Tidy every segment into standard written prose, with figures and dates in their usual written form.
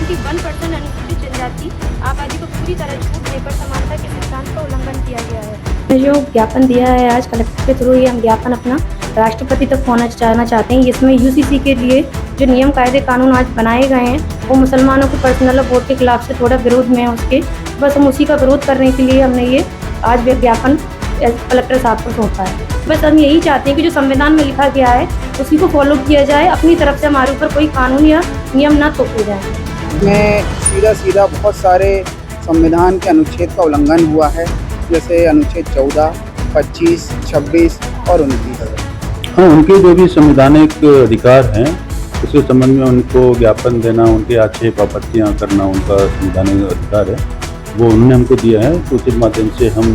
71% अनुसूचित जनजाति आबादी को पूरी तरह छूट देकर समानता के सिद्धांत का उल्लंघन किया गया है। जो ज्ञापन दिया है आज कलेक्टर के थ्रू, ये हम ज्ञापन अपना राष्ट्रपति तक पहुंचाना चाहते हैं। इसमें यूसीसी के लिए जो नियम कायदे कानून आज बनाए गए हैं वो मुसलमानों के पर्सनल वोट के खिलाफ से थोड़ा विरोध में है उसके, बस हम उसी का विरोध करने के लिए हमने ये आज ज्ञापन कलेक्टर साहब को सौंपा है। बस हम यही चाहते हैं कि जो संविधान में लिखा गया है उसी को फॉलो किया जाए, अपनी तरफ से हमारे ऊपर कोई कानून या नियम ना थोपे जाए। में सीधा बहुत सारे संविधान के अनुच्छेद का उल्लंघन हुआ है, जैसे अनुच्छेद 14, 25, 26 और 29। हाँ, उनके जो भी संवैधानिक अधिकार हैं उसके संबंध में उनको ज्ञापन देना, उनके आक्षेप आपत्तियाँ करना उनका संवैधानिक अधिकार है, वो उन्होंने हमको दिया है। तो उचित माध्यम से हम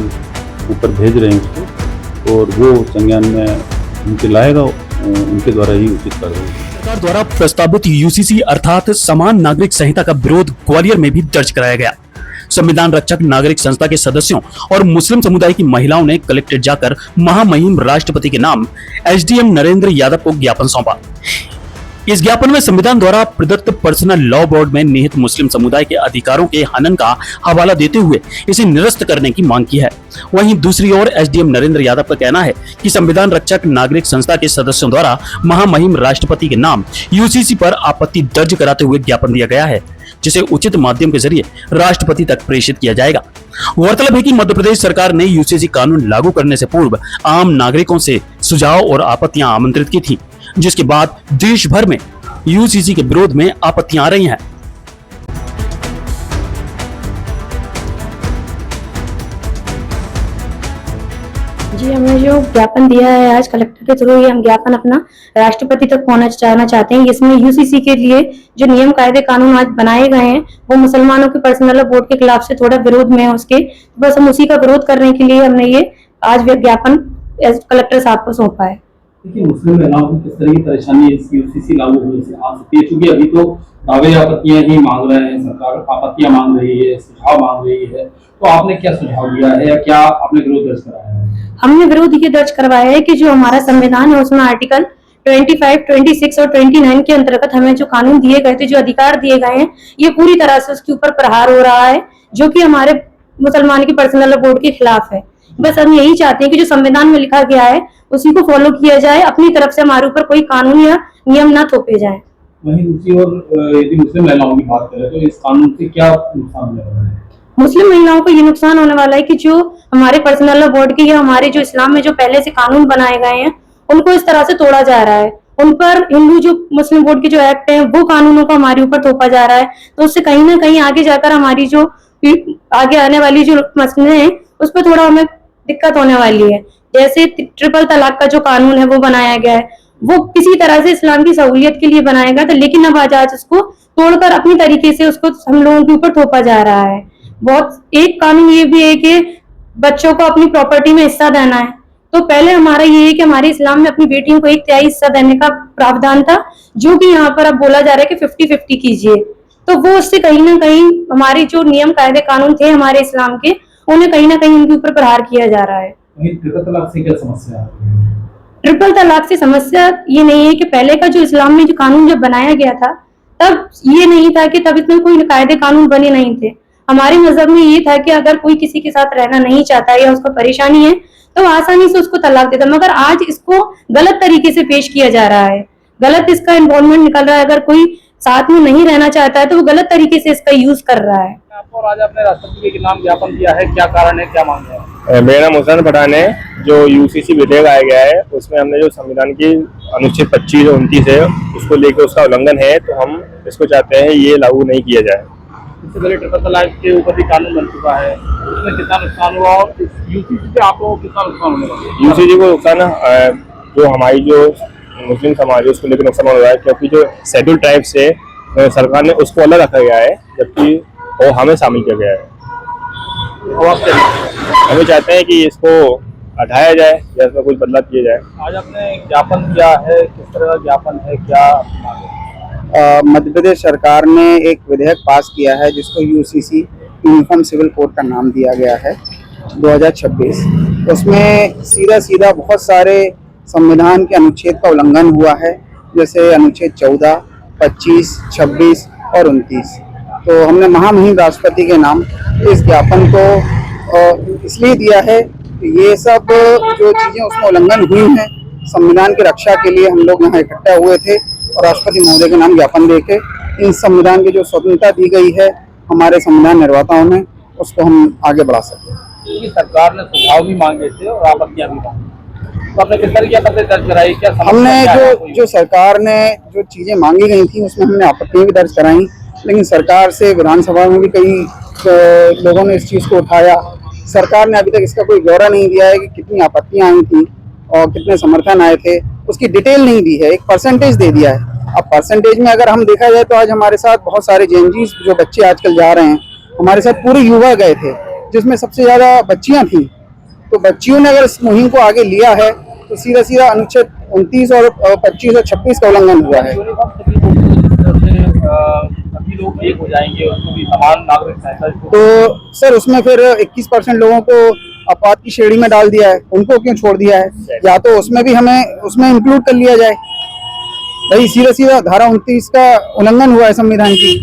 ऊपर भेज रहे हैं उसको और वो संज्ञान में उनके लाएगा, उनके द्वारा ही उचित कार्रवाई। सरकार द्वारा प्रस्तावित यूसीसी अर्थात समान नागरिक संहिता का विरोध ग्वालियर में भी दर्ज कराया गया। संविधान रक्षक नागरिक संस्था के सदस्यों और मुस्लिम समुदाय की महिलाओं ने कलेक्ट्रेट जाकर महामहिम राष्ट्रपति के नाम एसडीएम नरेंद्र यादव को ज्ञापन सौंपा। इस ज्ञापन में संविधान द्वारा प्रदत्त पर्सनल लॉ बोर्ड में निहित मुस्लिम समुदाय के अधिकारों के हनन का हवाला देते हुए इसे निरस्त करने की मांग की है। वहीं दूसरी ओर एसडीएम नरेंद्र यादव का कहना है कि संविधान रक्षक नागरिक संस्था के सदस्यों द्वारा महामहिम राष्ट्रपति के नाम यूसीसी पर आपत्ति दर्ज कराते हुए ज्ञापन दिया गया है, जिसे उचित माध्यम के जरिए राष्ट्रपति तक प्रेषित किया जाएगा। गौरतलब है कि मध्य प्रदेश सरकार ने यूसीसी कानून लागू करने से पूर्व आम नागरिकों से सुझाव और आपत्तियां आमंत्रित की थी, जिसके बाद देश भर में यूसीसी के विरोध में आपत्तियां आ रही हैं। जी, हमने जो ज्ञापन दिया है आज कलेक्टर के थ्रू, ये हम ज्ञापन अपना राष्ट्रपति तक पहुंचाना चाहते हैं। इसमें यूसीसी के लिए जो नियम कायदे कानून आज बनाए गए हैं वो मुसलमानों के पर्सनल वोट के खिलाफ से थोड़ा विरोध में है उसके, बस हम उसी का विरोध करने के लिए हमने ये आज ज्ञापन कलेक्टर साहब को सौंपा है। देखिए, मुस्लिम महिलाओं को किस तरह की परेशानी इस यूसीसी लागू होने से आ सकती है, क्योंकि अभी तो दावे आपत्तियां ही मांग रहे हैं, सरकार आपत्तियां मांग रही है, सुझाव मांग रही है, तो आपने क्या सुझाव दिया है या क्या आपने विरोध दर्ज कराया है? हमने विरोध ये दर्ज करवाया है कि जो हमारा संविधान है उसमें आर्टिकल 25, 26 और 29 के अंतर्गत हमें जो कानून दिए गए थे, जो अधिकार दिए गए हैं, ये पूरी तरह से उसके ऊपर प्रहार हो रहा है, जो कि हमारे मुसलमान की पर्सनल वोट के खिलाफ है। बस हम यही चाहते हैं कि जो संविधान में लिखा गया है उसी को फॉलो किया जाए, अपनी तरफ से हमारे ऊपर कोई कानून या नियम ना थोपे जाए। वहीं दूसरी ओर यदि मुस्लिम महिलाओं की बात करें तो इस कानून से क्या नुकसान होने वाला है? मुस्लिम महिलाओं को ये नुकसान होने वाला है कि जो हमारे पर्सनल बोर्ड के या हमारे जो इस्लाम में जो पहले से कानून बनाए गए हैं उनको इस तरह से तोड़ा जा रहा है। उन पर हिंदू जो मुस्लिम बोर्ड के जो एक्ट हैं वो कानूनों को हमारे ऊपर थोपा जा रहा है, तो उससे कहीं ना कहीं आगे जाकर हमारी जो आगे आने वाली जो मसले हैं उस पर थोड़ा हमें दिक्कत होने वाली है। जैसे ट्रिपल तलाक का जो कानून है वो बनाया गया है, वो किसी तरह से इस्लाम की सहूलियत के लिए बनाया गया था, लेकिन अब आज उसको तोड़कर अपनी तरीके से उसको हम लोगों के ऊपर थोपा जा रहा है। बहुत एक कानून ये भी है कि बच्चों को अपनी प्रॉपर्टी में हिस्सा देना है, तो पहले हमारा ये है कि हमारे इस्लाम में अपनी बेटियों को 1/3 हिस्सा देने का प्रावधान था, जो कि यहाँ पर अब बोला जा रहा है कि 50-50 कीजिए, तो वो उससे कहीं ना कहीं हमारे जो नियम कायदे कानून थे हमारे इस्लाम के, उन्हें कहीं ना कहीं उनके ऊपर प्रहार किया जा रहा है। ट्रिपल तलाक से क्या समस्या है? ट्रिपल तलाक से समस्या ये नहीं है कि पहले का जो इस्लाम में जो कानून जब बनाया गया था तब ये नहीं था कि तब इतने कोई कायदे कानून बने नहीं थे। हमारे मजहब में ये था कि अगर कोई किसी के साथ रहना नहीं चाहता या उसको परेशानी है तो आसानी से उसको तलाक देता, मगर आज इसको गलत तरीके से पेश किया जा रहा है, गलत इसका इन्वॉल्वमेंट निकल रहा है। अगर कोई साथ में नहीं रहना चाहता है तो वो गलत तरीके से इसका यूज कर रहा है। आपको आज अपने राष्ट्रपति के नाम ज्ञापन दिया है, क्या कारण है, क्या मांग है? मेरा नाम हुसैन पठान है। जो यूसीसी विधेयक आया गया है उसमें हमने जो संविधान की अनुच्छेद 25 और 29 है उसको लेकर उसका उल्लंघन है, तो हम इसको चाहते हैं ये लागू नहीं किया जाए। इससे पहले ट्रिपल तलाक के ऊपर भी कानून बन चुका है, उसमें कितना नुकसान हुआ और यूसीसी से आप लोगों को कितना नुकसान होने वाला? यूसीसी को नुकसान जो हमारी जो मुस्लिम समाज है उसको लेकर नुकसान हो रहा है, क्योंकि जो शेड्यूल ट्राइब से सरकार ने उसको अलग रखा गया है जबकि वो हमें शामिल किया गया है। हमें चाहते हैं कि इसको हटाया जाए या इसमें कुछ बदलाव किया जाए। आज आपने ज्ञापन दिया है, किस तरह का ज्ञापन है, क्या? मध्य प्रदेश सरकार ने एक विधेयक पास किया है जिसको यूसीसी यूनिफॉर्म सिविल कोड का नाम दिया गया है 2026। उसमें सीधा बहुत सारे संविधान के अनुच्छेद का उल्लंघन हुआ है, जैसे अनुच्छेद 14, 25, 26 और 29। तो हमने महामहिम राष्ट्रपति के नाम इस ज्ञापन को इसलिए दिया है कि ये सब जो चीज़ें उसमें उल्लंघन हुई हैं, संविधान की रक्षा के लिए हम लोग यहाँ इकट्ठा हुए थे और राष्ट्रपति महोदय के नाम ज्ञापन देके इन संविधान की जो स्वतंत्रता दी गई है हमारे संविधान निर्माताओं ने, उसको हम आगे बढ़ा सकें। क्योंकि सरकार ने सुझाव भी मांगे थे और आपत्तियां भी मांगी, तो आपने किस तरह की आपत्ति दर्ज कराई? क्या हमने जो सरकार ने जो चीज़ें मांगी गई थी उसमें हमने आपत्तियां भी दर्ज कराई, लेकिन सरकार से विधानसभा में भी कई लोगों ने इस चीज़ को उठाया। सरकार ने अभी तक इसका कोई ब्यौरा नहीं दिया है कि कितनी आपत्तियां आई थी और कितने समर्थन आए थे, उसकी डिटेल नहीं दी है, एक परसेंटेज दे दिया है। अब परसेंटेज में अगर हम देखा जाए तो आज हमारे साथ बहुत सारे जेएनजी जो बच्चे आजकल जा रहे हैं, हमारे साथ पूरे युवा गए थे जिसमें सबसे ज़्यादा बच्चियां थी। तो बच्चियों ने अगर इस मुहिम को आगे लिया है तो सीधा सीधा अनुच्छेद 29 और 25 और 26 का उल्लंघन हुआ है। सभी लोग एक हो जाएंगे, उसको भी समान नागरिक संहिता। तो सर उसमें फिर 21% लोगों को अपराध की श्रेणी में डाल दिया है, उनको क्यों छोड़ दिया है? या तो उसमें भी हमें उसमें इंक्लूड कर लिया जाए। भाई सीधा सीधा धारा 29 का उल्लंघन हुआ है संविधान की,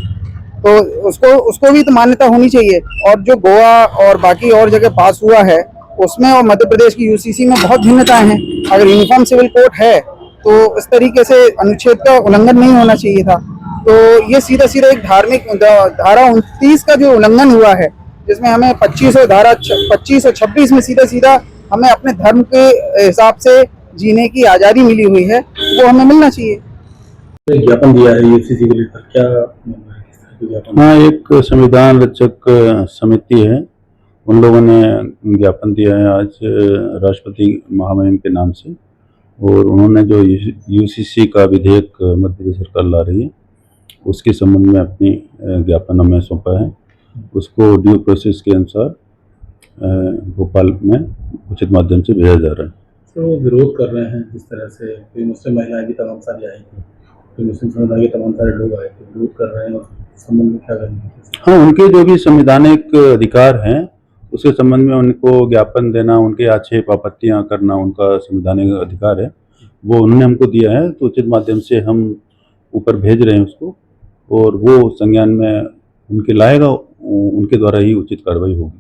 तो उसको भी तो मान्यता होनी चाहिए। और जो गोवा और बाकी और जगह पास हुआ है उसमें और मध्य प्रदेश की यूसीसी में बहुत भिन्नताएं हैं। अगर यूनिफॉर्म सिविल कोड है तो इस तरीके से अनुच्छेद का उल्लंघन नहीं होना चाहिए था। तो ये सीधा सीधा एक धार्मिक धारा 29 का जो उल्लंघन हुआ है, जिसमें हमें 25 और 26 में सीधा सीधा हमें अपने धर्म के हिसाब से जीने की आज़ादी मिली हुई है, वो हमें मिलना चाहिए। ज्ञापन दिया है यूसीसी के लिए, क्या? हाँ, एक संविधान रक्षक समिति है, उन लोगों ने ज्ञापन दिया है आज राष्ट्रपति महामहिम के नाम से, और उन्होंने जो यूसीसी का विधेयक मध्य प्रदेश सरकार ला रही है उसके संबंध में अपनी ज्ञापन हमें सौंपा है। उसको ड्यू प्रोसेस के अनुसार भोपाल में उचित माध्यम से भेजा जा रहा है। तो वो विरोध कर रहे हैं जिस तरह से, कोई मुस्लिम महिलाएं भी तमाम सारी आई थी, कोई मुस्लिम समुदाय के तमाम सारे लोग आए थे, विरोध कर रहे हैं, और संबंध में क्या करेंगे? हाँ, उनके जो भी संवैधानिक अधिकार हैं उसके संबंध में उनको ज्ञापन देना, उनके आक्षेप आपत्तियां करना उनका संवैधानिक अधिकार है, वो उन्होंने हमको दिया है। तो उचित माध्यम से हम ऊपर भेज रहे हैं उसको, और वो संज्ञान में उनके लाएगा, उनके द्वारा ही उचित कार्रवाई होगी।